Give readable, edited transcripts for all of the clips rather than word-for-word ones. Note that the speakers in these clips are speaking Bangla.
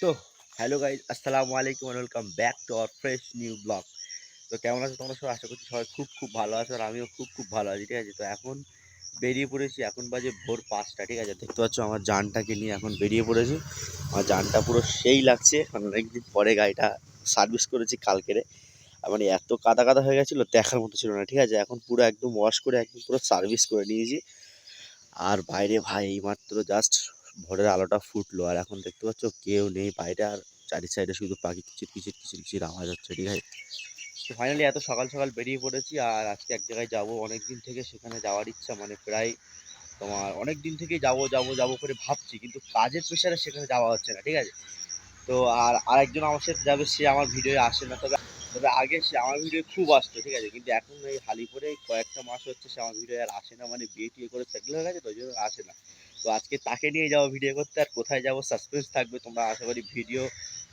তো হ্যালো গাইজ, আসসালামু আলাইকুম and welcome back to our fresh new blog. তো কেমন আছো তোমরা সবাই? আশা করছি সবাই খুব ভালো আছো, আর আমিও খুব ভালো আছি। ঠিক আছে, তো এখন বেরিয়ে পড়েছি। এখন বাজে ভোর 5টা। ঠিক আছে, দেখতে পাচ্ছ আমার যানটাকে নিয়ে এখন বেরিয়ে পড়েছি। আমার যানটা পুরো সেই লাগছে, মানে অনেকদিন পরে গাড়িটা সার্ভিস করেছি কালকেরে। আর মানে এত কাদা কাদা হয়ে গেছিলো, দেখার মতো ছিল না। ঠিক আছে, এখন পুরো একদম ওয়াশ করে একদম পুরো সার্ভিস করে নিয়েছি। আর বাইরে ভাই এইমাত্র জাস্ট ভোরের আলোটা ফুটলো, আর এখন দেখতে পাচ্ছ কেউ নেই বাইরে, আর চারি সাইডে শুধু পাখি কিচির আওয়াজ হচ্ছে। ঠিক আছে, তো ফাইনালি এত সকাল সকাল বেরিয়ে পড়েছি। আর আজকে এক জায়গায় যাবো, অনেক দিন থেকে সেখানে যাওয়ার ইচ্ছা, মানে প্রায় তোমার অনেক দিন থেকেই যাবো করে ভাবছি, কিন্তু কাজের প্রেশারে সেখানে যাওয়া হচ্ছে না। ঠিক আছে, তো আরেকজন আমার সাথে যাবে, সে আমার ভিডিওয়ে আসে না। তবে তবে আগে সে আমার ভিডিও খুব আসতো। ঠিক আছে, কিন্তু এখন এই হালি করে কয়েকটা মাস হচ্ছে সে আমার ভিডিও আর আসে না, মানে বিয়ে টিয়ে করে সেটেল হয়ে গেছে, তো ওই জন্য আসে না। তো আজকে তাকে নিয়ে যাবো ভিডিও করতে। আর কোথায় যাবো সাসপেন্স থাকবে, তোমরা আশা করি ভিডিও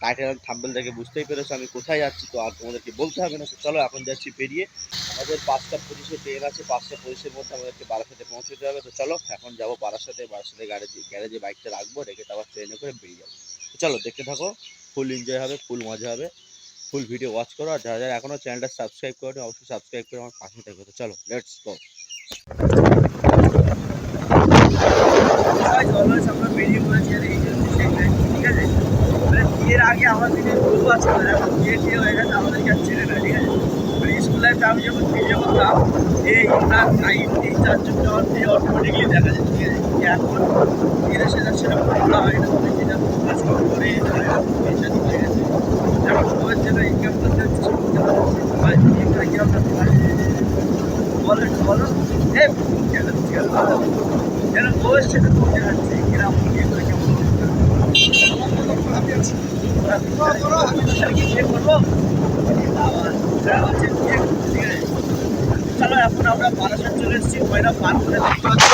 টাইটেল থাম্বনেল দেখে বুঝতেই পেরেছো আমি কোথায় যাচ্ছি। তো আর তোমাদেরকে বলতে হবে না। তো চলো এখন যাচ্ছি বেরিয়ে। আমাদের 5টা 25-এ ট্রেন আছে, 5টা 25-এর মধ্যে আমাদেরকে বারাসাতে পৌঁছতে হবে। তো চলো এখন যাবো বারাসাতে গ্যারেজে বাইকটা রাখবো, রেখে তারপর ট্রেনে করে বেরিয়ে যাবো। চলো দেখতে থাকো, ফুল এনজয় হবে, ফুল মজা হবে, ফুল ভিডিও ওয়াচ করো। আর যারা যারা এখনো চ্যানেলটা সাবস্ক্রাইব করো অবশ্যই সাবস্ক্রাইব করে আমার পাশে থাকবে। তো চলো লেটস গো। আমরা বেরিয়ে পড়েছি, আর এই জন্য ঠিক আছে, মানে বিয়ের আগে আমাদের বউ আছে, এখন বিয়ে টিয়ে হয়ে গেছে, আমাদেরকে আর ছেড়ে না। ঠিক আছে, মানে স্কুল লাইফে আমি যখন ভিডিও করতাম, এই ওনার এই চারজনটা আমার ভিডিও অটোমেটিকলি দেখা যায়। ঠিক আছে, এখন ধীরে সেরকম করা হয় না, মানে যেটা কাজ করে বিয়ে শাদী হয়ে গেছে, যেমন সবার যেন ইনকাম করতে হচ্ছে বলো একটু বলো। যেন বউয়ের সাথে করতে যাচ্ছে কিরম বিয়ে করে কেমন করবো। চলো এখন আমরা বারাসাত চলে এসেছি, ওয়েদার পার করে দেখতে পাচ্ছ।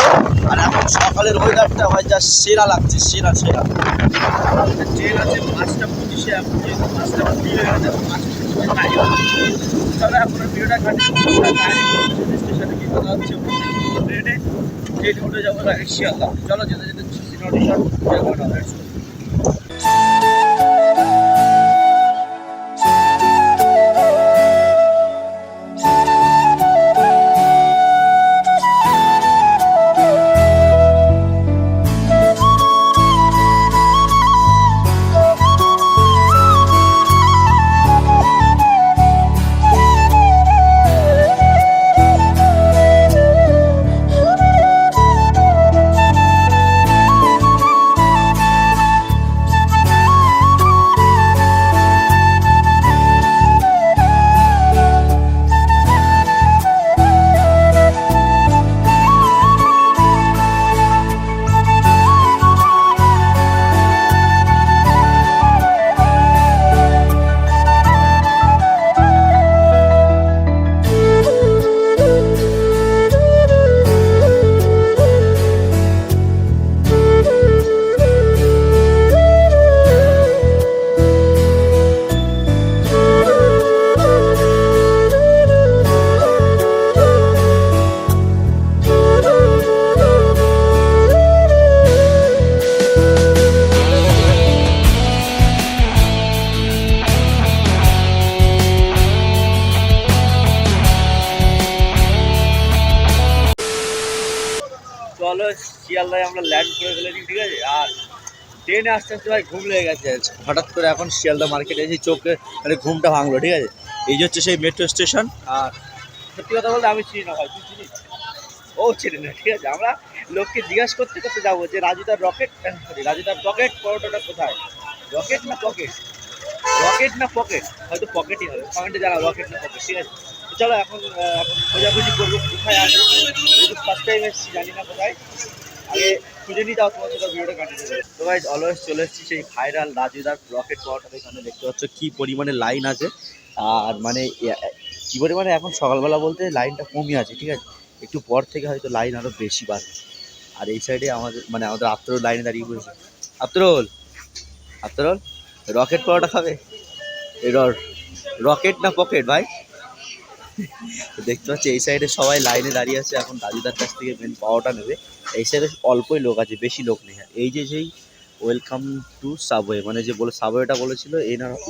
আর এখন সকালের ওয়েদারটা হয় যা সেরা লাগছে, সেরা সেরা। আমাদের ট্রেন আছে 5টা 25-এ, এখন যেহেতু 5টা 20 হয়ে গেছে, 5টা 25 চলো এখন ভিডিওটা স্টেশনে গিয়ে কথা হচ্ছে ট্রেনে উঠে যাবো শিয়ালদা। চলো যেতে যেতে সিনেমাটি শট। চলো শিয়ালদায় আমরা ল্যান্ড করে ফেলেছি। ঠিক আছে, আর ট্রেনে আস্তে আস্তে ভাই ঘুম লেগে গেছে। হঠাৎ করে এখন শিয়ালদা মার্কেটে এসে চোখে মানে ঘুমটা ভাঙলো। ঠিক আছে, এই যে হচ্ছে সেই মেট্রো স্টেশন। আর সত্যি কথা বলতে আমি চিনি না ভাই, তুই চিনিস? ও চিনি না। ঠিক আছে, আমরা লোককে জিজ্ঞাসা করতে করতে যাবো যে রাজুদার পকেট পরোটাটা কোথায়, রকেট না পকেট, হয়তো পকেটই হবে, কমেন্টে জানাও রকেট না পকেট। ঠিক আছে, তো চলো এখন খোঁজাখুঁজি করবো কোথায় আছে, যেহেতু ফার্স্ট টাইম এসেছি জানি না কোথায়, আগে খুঁজে নিয়ে যাও, তোমার সাথে ভিডিওটা কাটিয়ে দেবে। তো গাইস অলওয়েজ চলে এসেছি সেই ভাইরাল রাজুদার রকেট পাওয়াটা। এখানে দেখতে পাচ্ছ কী পরিমাণে লাইন আছে, আর মানে কী পরিমাণে এখন সকালবেলা বলতে লাইনটা কমই আছে। ঠিক আছে, একটু পর থেকে হয়তো লাইন আরও বেশি বাড়বে। আর এই সাইডে আমাদের আফতারুল লাইনে দাঁড়িয়ে পড়েছে। আফতারুল, রকেট পাওয়াটা খাবে? রকেট না পকেট ভাই? দেখতে পাচ্ছি এই সাইডে সবাই লাইনে দাঁড়িয়ে আছে, এখন দাদুদার কাছ থেকে মেন পাওয়াটা নেবে। এই সাইডে অল্পই লোক আছে, বেশি লোক নেই। এই যে সেই ওয়েলকাম টু সাবওয়ে, মানে যে বলে সাবওয়েটা বলেছিল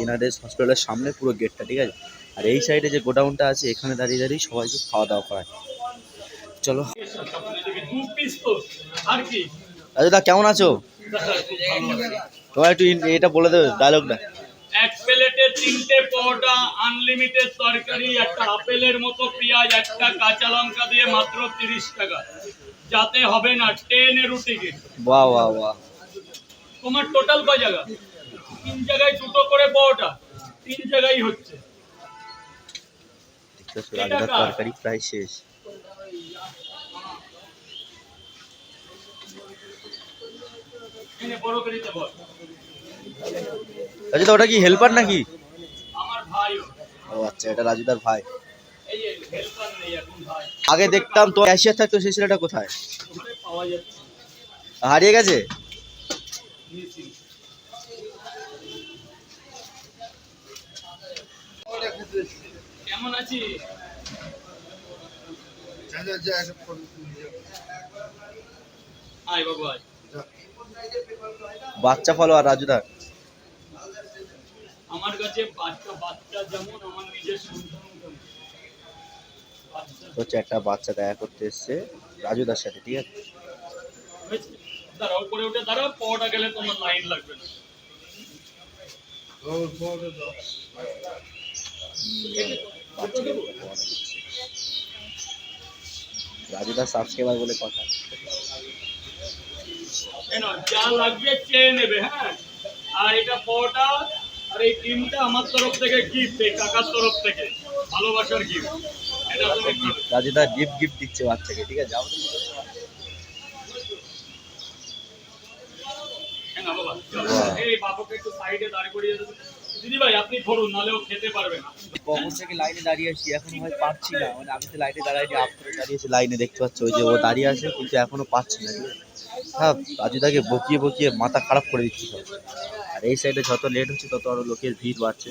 এনারেস হসপিটালের সামনে পুরো গেটটা, ঠিক আছে। আর এই সাইডে যে গোডাউনটা আছে এখানে দাঁড়িয়ে দাঁড়িয়ে সবাইকে খাওয়া দাওয়া করায়। চলো রাজুদা, কেমন আছো? তোমার একটু এটা বলে দেবে ডায়লগটা। এক প্লেটে 3টে পরোটা, আনলিমিটেড তরকারি, একটা আপেলের মতো পেঁয়াজ, একটা কাঁচা লঙ্কা দিয়ে মাত্র 30 টাকা। যাতে হবে না 10 রুটি টিকিট। বাহ বাহ বাহ। তোমার টোটাল কয় জায়গা? 3 জায়গায় 2টো করে পরোটা, 3 জায়গায় হচ্ছে। রাজুদার তরকারি প্রায় শেষ। এনে বড় করে দিতে বল। রাজুদা, ওটা কি হেল্পার নাকি? আমার ভাই। ও আচ্ছা, এটা রাজুদার ভাই। এই যে হেল্পার নেই এখন ভাই। আগে দেখতাম তো ক্যাশিয়ার থাকতো, সেই ছেলেটা কোথায়? ওখানে পাওয়া যাচ্ছে। হারিয়ে গেছে। কেমন আছিস? আয় বাবু আয়। বাচ্চা ফলো আর রাজুদার। আমার কাছে বাচ্চা যেমন আমার নিজের সন্তান তেমন। হচ্ছে একটা বাচ্চা দেখা করতে এসছে রাজুদার সাথে, ঠিক আছে। দাঁড়াও, উপরে উঠে দাঁড়াও, পরোটা গেলে তোমার লাইন লাগবে না। রাজুদার সাবস্ক্রাইবার বলে কথা। যা লাগবে চেয়ে নেবে, হ্যাঁ। আর এটা পরোটা আর এই ডিমটা আমার তরফ থেকে গিফট, এই কাকার তরফ থেকে ভালোবাসার গিফট। এটা তুমি খাবে। রাজুদা গিফট দিচ্ছে বাচ্চাকে, ঠিক আছে। যাও না বাবা, এই বাবুকে একটু সাইডে দাঁড় করিয়ে দেবো। দিদি ভাই আপনি ধরুন, নাহলে ও খেতে পারবে না। কখন থেকে লাইনে দাঁড়িয়ে আছি, এখনো ভাই পাচ্ছি না। মানে আমি তো লাইনে দাঁড়াইনি, আপনারা দাঁড়িয়েছে লাইনে, দেখতে পাচ্ছ ওই যে ও দাঁড়িয়ে আছে, কিন্তু এখনো পাচ্ছি না। হ্যাঁ, রাজুদাকে বকিয়ে বকিয়ে মাথা খারাপ করে দিচ্ছি সব। আর এই সাইডে যত লেট হচ্ছে তত আরো লোকের ভিড় বাড়ছে।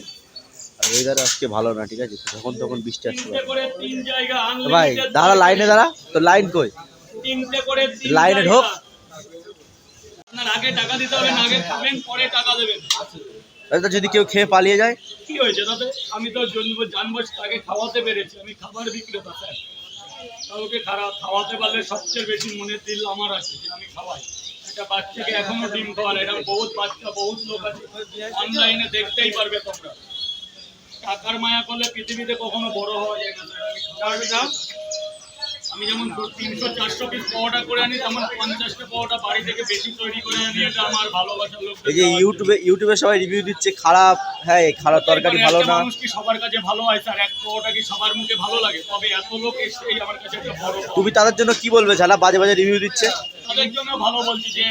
আর ওয়েদার আজকে ভালো না, ঠিক আছে। যখন তখন বৃষ্টি আসতে পারে। ভাই দাঁড়া, লাইনে দাঁড়া, তো লাইন কই? লাইনে ঢোক। আপনার আগে টাকা দিতে হবে না, আগে খাবেন পরে টাকা দেবেন। যদি কেউ খেয়ে পালিয়ে যায় কি হয়েছে তাতে? আমি তো জানবো, তাকে খাওয়াতে পেরেছি, আমি খাবার বিক্রেতা স্যার। কাউকে খাওয়াতে পারলে সবচেয়ে বেশি মনের দিল আমার আছে যে আমি খাওয়াই। একটা বাচ্চাকে এখনো ডিম খাওয়ানো, এটা বহুত বাচ্চা, বহুত লোক আছে, অনলাইনে দেখতেই পারবে তোমরা। টাকার মায়া করলে পৃথিবীতে কখনো বড় হওয়া যায় না স্যার। আমি যেমন 300-400 পিস পরোটা করে আনি, তেমন 50টা পরোটা বাড়ি থেকে বেশি তৈরি করে আনি। এটা আমার ভালোবাসার লোক। এই যে ইউটিউবে সবাই রিভিউ দিচ্ছে খারাপ, হ্যাঁ খারাপ তরকারি ভালো না। মানুষ কি সবার কাছে ভালো হয় স্যার? এক পরোটা কি সবার মুখে ভালো লাগে? তবে এত লোক এসেই আমার কাছে একটা বড়। তুমি তাদের জন্য কি বলবে যারা বাজে বাজে রিভিউ দিচ্ছে? তাদের জন্য ভালো বলছি যে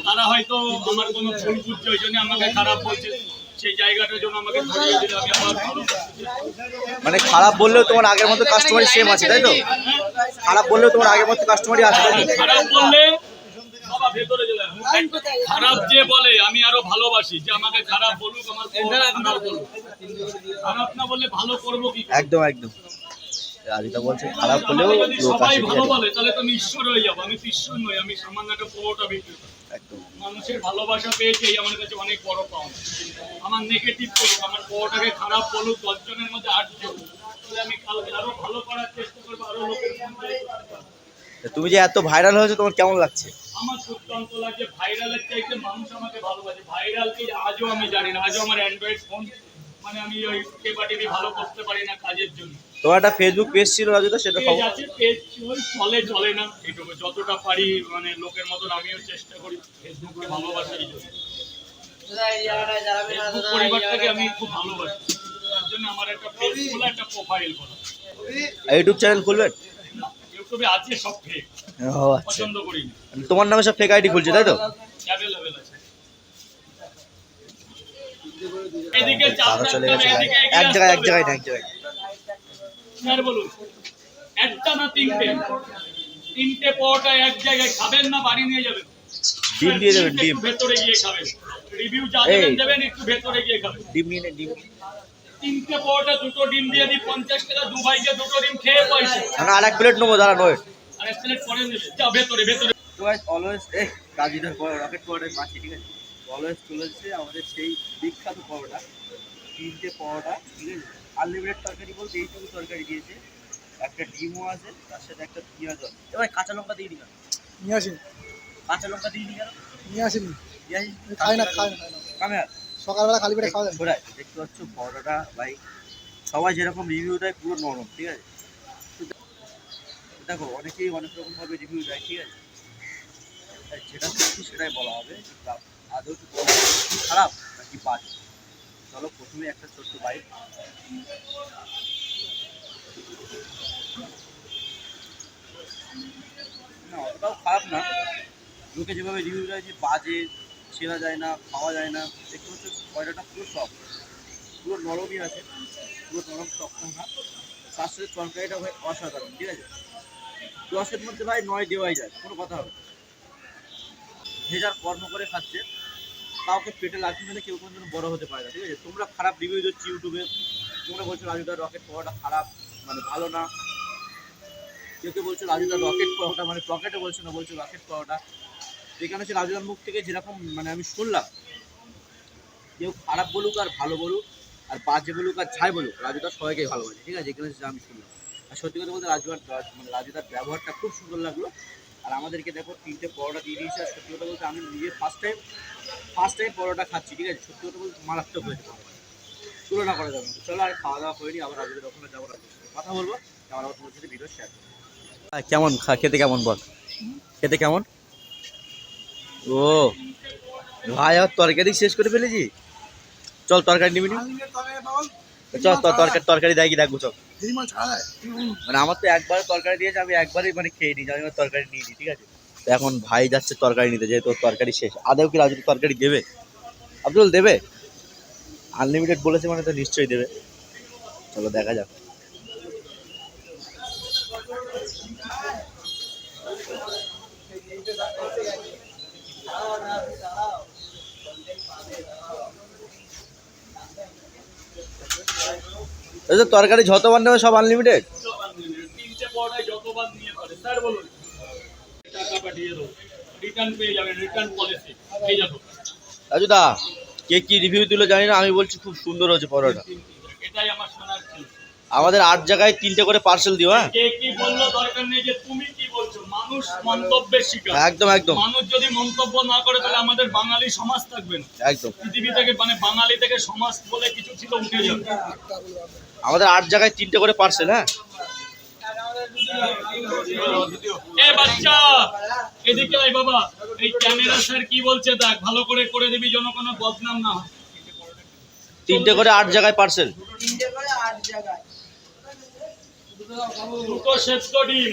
তারা হয়তো আমার কোনো ভুল বুঝছে, ওই জন্য আমাকে খারাপ বলছে। সেই জায়গাটার জন্য আমাকে ধরিয়ে দিলে আমি আমার ভালো। মানে খারাপ বললেও তোমার আগের মতো কাস্টমারই সেম আছে, তাই তো? খারাপ বললেও তোমার আগের মতো কাস্টমারই আছে, তাই তো? খারাপ বললে বাবা ভেতরে চলে খারাপ যে বলে আমি আরো ভালোবাসি, যে আমাকে খারাপ বলুক, আমার খারাপ না বললে ভালো করবো কি? একদম একদম। রাজিতা বলছে খারাপ হলেও লোক সবাই আসে, ভালো বলে তাহলে তো আমি ঈশ্বর হয়ে যাবো। আমি তো ঈশ্বর নই, আমি সামান্য একটা পরোটা বিক্রি করি। একদম। মানুষের ভালোবাসা পেয়েছি, এই আমার কাছে অনেক বড় পাওয়া। আমার নেগেটিভ করুক, আমার পরোটাকে খারাপ বলুক 10 জনের মধ্যে 8 জন, তাহলে আমি কালকে আরো ভালো করার চেষ্টা করবো, আরো লোকের মন জয় করতে পারবো। তুমি যে এত ভাইরাল হয়েছো, তোমার কেমন লাগছে? আমার দুর্দান্ত লাগছে। ভাইরালের চাইতে মানুষ আমাকে ভালোবাসে। ভাইরাল কি আজও আমি জানি না। আজও আমার অ্যান্ড্রয়েড ফোন, মানে আমি ওই টেপা টিভি ভালো করতে পারি না কাজের জন্য। তোমার একটা ফেসবুক পেজ ছিল রাজুদা, সেটা পেজ আছে, পেজ চলে না এটুকু। যতটা পারি মানে লোকের মতন আমিও চেষ্টা করি ফেসবুককে ভালোবাসার জন্য। ফেসবুক পরিবারটাকে আমি খুব ভালোবাসি, তার জন্য আমার একটা পেজ খোলা, একটা প্রোফাইল করা। ইউটিউব চ্যানেল খুলবেন? ইউটিউবে আছে সব ফেক, ও আচ্ছা। পছন্দ করি না। তোমার নামে সব ফেক আইডি খুলছে, তাই তো? অ্যাভেলেবেল আছে। এদিকে তারা চলে গেছে এক জায়গায় না এক জায়গায়। স্যার বলুন, একটা না তিনটে পরোটা এক জায়গায় খাবেন না বাড়ি নিয়ে যাবেন? ডিম দিয়ে দেবেন, ডিম ভেতরে গিয়ে খাবেন। রিভিউ যা দেবেন একটু ভেতরে গিয়ে খাবেন। ডিম নিয়ে নে, ডিম। 3টে পরোটা 2টো ডিম দিয়ে দিই 50 টাকা। 2 ভাইকে 2টো ডিম খেয়ে পয়সা। আর এক প্লেট নেবো, দাঁড়া নয়। আর এক প্লেট পরে নেবে। যা ভেতরে ভেতরে। তো গাইস অলওয়েজ কাজীদের রকেট পরোটায় পাচ্ছি, ঠিক আছে। অলওয়েজ চলেছে আমাদের সেই বিখ্যাত পরোটা, 3টে পরোটা, ঠিক আছে। আনলিমিটেড তরকারি বলতে এইটুকু তরকারি দিয়েছে, একটা ডিমও আছে, তার সাথে একটা পেঁয়াজ আছে। এবার কাঁচা লঙ্কা দিয়ে দিই কেন? নিয়ে আসিনি কাঁচা লঙ্কা দিয়ে দিই কেন? নিয়ে আসিনি দিয়ে আসিস? খাই না খাই না খাই না কামে সকালবেলা খালি পেটে খাওয়া যায় না। ঘোরায় দেখতে পাচ্ছ পরোটাটা ভাই, সবাই যেরকম রিভিউ দেয় পুরো নরম, ঠিক আছে। তো দেখো অনেকেই অনেক রকম ভাবে রিভিউ দেয়, ঠিক আছে। তাই যেটা সত্যি সেটাই বলা হবে, কিন্তু আদৌ কি পরোটা খারাপ নাকি বাজে। চলো প্রথমে একটা ছোট্ট বাইট। না অতটাও খারাপ না, লোকে যেভাবে রিভিউ দেয় যে বাজে, ছেঁড়া যায় না, খাওয়া যায় না, দেখতে হচ্ছে পরোটাটা পুরো সফট, পুরো নরমই আছে, পুরো নরম শক্ত না। তার সাথে তরকারিটা ভাই অসাধারণ, ঠিক আছে। 10-এর মধ্যে ভাই 9 দেওয়াই যায়, কোনো কথা হবে না। যে যার কর্ম করে খাচ্ছে, কাউকে পেটে লাথি মেরে কেউ কোনো বড় হতে পারে না, ঠিক আছে। তোমরা খারাপ রিভিউ দিচ্ছ ইউটিউবে, তোমরা বলছো রাজুদার রকেট পরোটা খারাপ, মানে ভালো না। কেউ কেউ বলছো রাজুদার রকেট পরোটা মানে পকেটে বলছো না, বলছো রকেট পরোটা। যেখানে হচ্ছে রাজুদার মুখ থেকে যেরকম মানে আমি শুনলাম, কেউ খারাপ বলুক আর ভালো বলুক আর বাজে বলুক আর ছাই বলুক, রাজুদা সবাইকে ভালোবাসে, ঠিক আছে। এখানে যেটা আমি শুনলাম, আর সত্যি কথা বলতে মানে রাজুদার ব্যবহারটা খুব সুন্দর লাগলো। আর আমাদেরকে দেখো 3টে পরোটা দিয়ে দিয়েছে। আর সত্যি কথা বলতে আমি নিজে ফার্স্ট টাইম পরোটা খাচ্ছি, ঠিক আছে। সত্যি কথা বলতে মারাত্মক হয়েছে পরোটা, তুলনা করা যাবে না। চলো আর খাওয়া দাওয়া করিনি, আবার রাজুদের ওখানে যাবো, কথা বলবো, আবার তোমার সাথে ভিডিও শেয়ার করবো। কেমন খেতে কেমন বল, খেতে কেমন? ও ভাই আর তরকারি শেষ করে ফেলেছি। চল তরকারি নিবি নি? আনলিমিটেড তরকারি পাবো, চল তরকারি দেয় কি দেখবো চল। দিদিমা ছাড়া যায়। মানে আমার তো একবার তরকারি দিয়েছে, আমি একবারই মানে খেয়ে নিই, আমি তরকারি নিয়ে নিই, ঠিক আছে। তো এখন ভাই যাচ্ছে তরকারি নিতে, যেহেতু ওর তরকারি শেষ। আদেও কি রাজু তরকারি দেবে? আব্দুল দেবে? আনলিমিটেড বলেছে মানে তো নিশ্চয়ই দেবে। চলো দেখা যাক। এই যে তরকারি যতবার নেবে সব আনলিমিটেড? 3টে পরোটায় যতবার নিয়ে পারে স্যার বলুন, টাকা পাঠিয়ে দেবো, রিটার্ন পেয়ে যাবেন, রিটার্ন পলিসি এই যাবো। রাজু দা কে কি রিভিউ দিল জানি না, আমি বলছি খুব সুন্দর হয়েছে পরোটা। এটাই আমার শোনার ছিল। আমাদের 8 জায়গায় 3টে করে পার্সেল দিও, হ্যাঁ। কে কি বললো দরকার নেই, যে তুমি কি বলছো, মানুষ মন্তব্যের শিকার। একদম একদম মানুষ যদি মন্তব্য না করে তাহলে আমাদের বাঙালি সমাজ থাকবে না, একদম। পৃথিবী থেকে মানে বাঙালি থেকে সমাজ বলে কিছু ছিল উঠে যাবে। আমাদের 8 জায়গায় 3টে করে পার্সেল, হ্যাঁ। এ বাচ্চা এদিকে আয় বাবা, এই ক্যামেরা স্যার কি বলছে দেখ, ভালো করে করে দিবি যেন কোনো বদনাম না হয়। 3টে করে 8 জায়গায় পার্সেল। দুটো সেদ্ধ ডিম।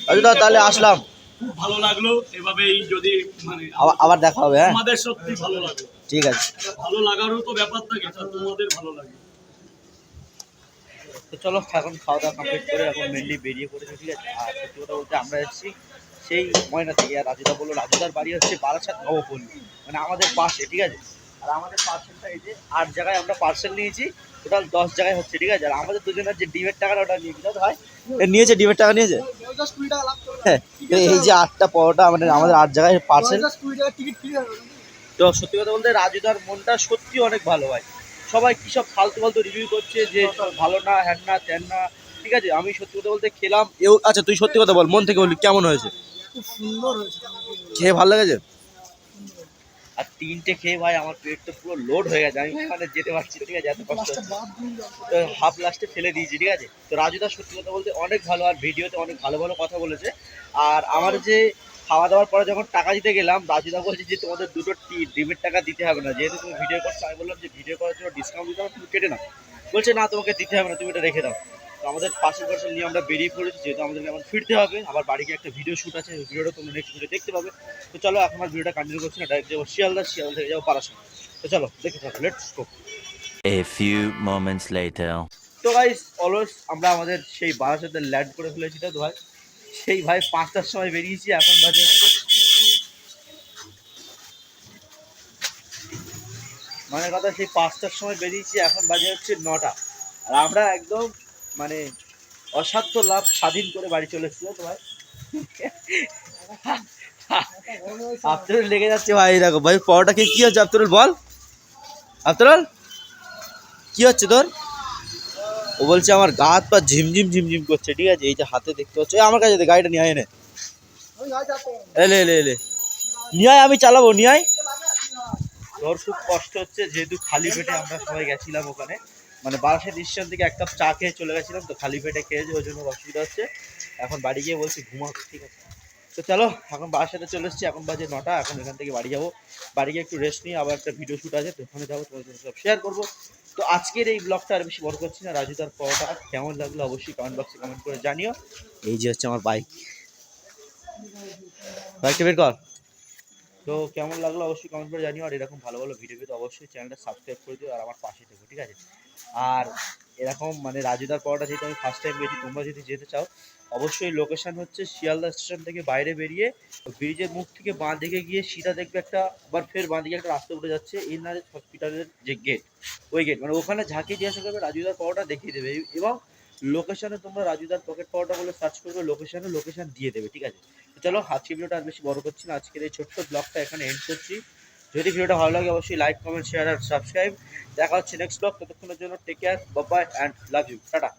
রাজু দা তাহলে আসলাম, খুব ভালো লাগলো, এভাবেই যদি মানে আবার দেখা হবে, হ্যাঁ। আমাদের সত্যি ভালো লাগলো, ঠিক আছে। ভালো লাগারও তো ব্যাপার থাকে, তা তোমাদের ভালো লাগে। তো চলো এখন খাওয়া দাওয়া কমপ্লিট করে এখন মেনলি বেরিয়ে পড়েছি, ঠিক আছে। আর সত্যি কথা বলতে আমরা এসেছি সেই ময়না থেকে। আর রাজুদা বললো রাজুদার বাড়ি হচ্ছে বারাসাত নবপল্লী, মানে আমাদের পাশে, ঠিক আছে। আর আমাদের পার্সেলটা এই যে 8 জায়গায় আমরা পার্সেল নিয়েছি, টোটাল 10 জায়গায় হচ্ছে, ঠিক আছে। আর আমাদের দুজনের যে ডিমের টাকাটা ওটা নিয়ে গেছে ভাই, নিয়েছে ডিমের টাকা নিয়েছে। জাস্ট 20 টাকা লাভ করবে। হ্যাঁ, এই যে 8টা পরোটা মানে আমাদের 8 জায়গায় পার্সেল। জাস্ট 20 টাকা টিকিট ফ্রি হবে। তো সত্যি কথা বলতে রাজুদার মনটা সত্যি অনেক ভালো ভাই। সবাই কী সব ফালতু রিভিউ করছে যে ভালো না, হ্যান না ত্যান না, ঠিক আছে। আমি সত্যি কথা বলতে খেলাম এও। আচ্ছা তুই সত্যি কথা বল, মন থেকে বললি কেমন হয়েছে? খুব সুন্দর হয়েছে। খেয়ে ভালো লেগেছে? আর 3টে খেয়ে ভাই আমার পেট তো পুরো লোড হয়ে গেছে, আমি ওখানে যেতে পারছি না, ঠিক আছে, এত কষ্ট লাস্টে হচ্ছে। বাদ দিয়ে তো হাফ লাস্টে ফেলে দিয়েছি, ঠিক আছে। তো রাজুদা সত্যি কথা বলতে অনেক ভালো, আর ভিডিওতে অনেক ভালো ভালো কথা বলেছে। আর আমার যে খাওয়া দাওয়ার পরে যখন টাকা দিতে গেলাম, রাজুদা বলছে যে তোমাদের দুটো ডিমের টাকা দিতে হবে না, যেহেতু তুমি ভিডিও করছো। আমি বললাম যে ভিডিও করার জন্য ডিসকাউন্ট দিতে হবে, তুমি কেটে নাও। বলছে না তোমাকে দিতে হবে না, তুমি এটা রেখে দাও। তো আমাদের পার্সেল নিয়ে আমরা বেরিয়ে পড়েছি, যেহেতু আমাদের এখন ফিরতে হবে। আবার বাড়ি গিয়ে একটা ভিডিও শ্যুট আছে, ওই ভিডিওটা তোমরা নেক্সট ভিডিও দেখতে পাবে। তো চলো এখন আর ভিডিওটা কন্টিনিউ করছি না, ডাইরেক্ট যাবো শিয়ালদা থেকে যাবো বারাসাত। তো চলো দেখে থাকো, let's go. A few moments later. তো গাইস অলওয়েজ আমরা আমাদের সেই বারাসাতে ল্যান্ড করে ফেলেছি, তো ভাই সেই ভাই 5টার সময় বেরিয়েছি, এখন বাজে মানে কথা সেই 5টার সময় বেরিয়েছি, এখন বাজে হচ্ছে 9টা। আর আমরা একদম মানে অসাধ্য লাভ স্বাধীন করে বাড়ি চলে এসেছি, তো ভাই আফতারুল লেগে যাচ্ছে ভাই, দেখো ভাই পরোটা খেয়ে কি হচ্ছে আফতারুল বল, আফতারুল কি হচ্ছে তোর? ও বলছে আমার গা হাত পা ঝিমঝিম ঝিমঝিম করছে, ঠিক আছে? এই যে হাতে দেখতে পাচ্ছ, আমার কাছে দে, গাড়িটা নিয়ে আয় এনে, আমি গাড়ি চাপতে পারবো না। এলে এলে এলে নিয়ে আয়, আমি চালাবো, নিয়ে আয়। তোর খুব কষ্ট হচ্ছে যেহেতু খালি পেটে আমরা সবাই গেছিলাম ওখানে, মানে বারাসাত স্টেশন থেকে 1 কাপ চা খেয়ে চলে গেছিলাম, তো খালি পেটে খেয়েছে ওই জন্য অসুবিধা হচ্ছে। এখন বাড়ি গিয়ে বলছি ঘুমাবো, ঠিক আছে? তো চলো এখন বারাসাতে চলে এসেছি, এখন বাজে 9টা, এখন এখান থেকে বাড়ি যাবো, বাড়ি গিয়ে একটু রেস্ট নিয়ে আবার একটা ভিডিও শ্যুট আছে, তো ওখানে যাবো, তোমাদের সাথে সব শেয়ার করবো। তো আজকের এই ব্লগটা আর বেশি বড় করছি না, রাজুদার পরোটা কেমন লাগলো অবশ্যই কমেন্ট বক্সে কমেন্ট করে জানিও। এই যে হচ্ছে আমার বাইক, বাইকটা বের কর। তো কেমন লাগলো অবশ্যই কমেন্ট করে জানিও, আর এরকম ভালো ভালো ভিডিও পেতে অবশ্যই চ্যানেলটা সাবস্ক্রাইব করে দিও আর আমার পাশে থেকো, ঠিক আছে? আর এরকম মানে রাজুদার পরোটা যেহেতু আমি ফার্স্ট টাইম গেছি, তোমরা যদি যেতে চাও অবশ্যই লোকেশন হচ্ছে শিয়ালদা স্টেশন থেকে বাইরে বেরিয়ে ব্রিজের মুখ থেকে বাঁ দিকে গিয়ে সিধা দেখবে একটা, আবার ফের বাঁ দিকে একটা রাস্তা উঠে যাচ্ছে এনআরএস হসপিটালের যে গেট, ওই গেট মানে ওখানে ঝাঁকে জিজ্ঞাসা করবে রাজুদার পরোটা দেখিয়ে দেবে, এবং লোকেশনে তোমরা রাজুদার পকেট পরোটা বলে সার্চ করবে, লোকেশন দিয়ে দেবে, ঠিক আছে? তো চলো আজকে ভিডিওটা আর বেশি বড় করছি না, আজকের এই ছোট্ট ব্লগটা এখানে এন্ড করছি। যদি ভিডিওটা ভালো লাগে অবশ্যই লাইক কমেন্ট শেয়ার আর সাবস্ক্রাইব। দেখা হচ্ছে নেক্সট ব্লগ, ততক্ষণের জন্য take care, bye bye and love you, tata.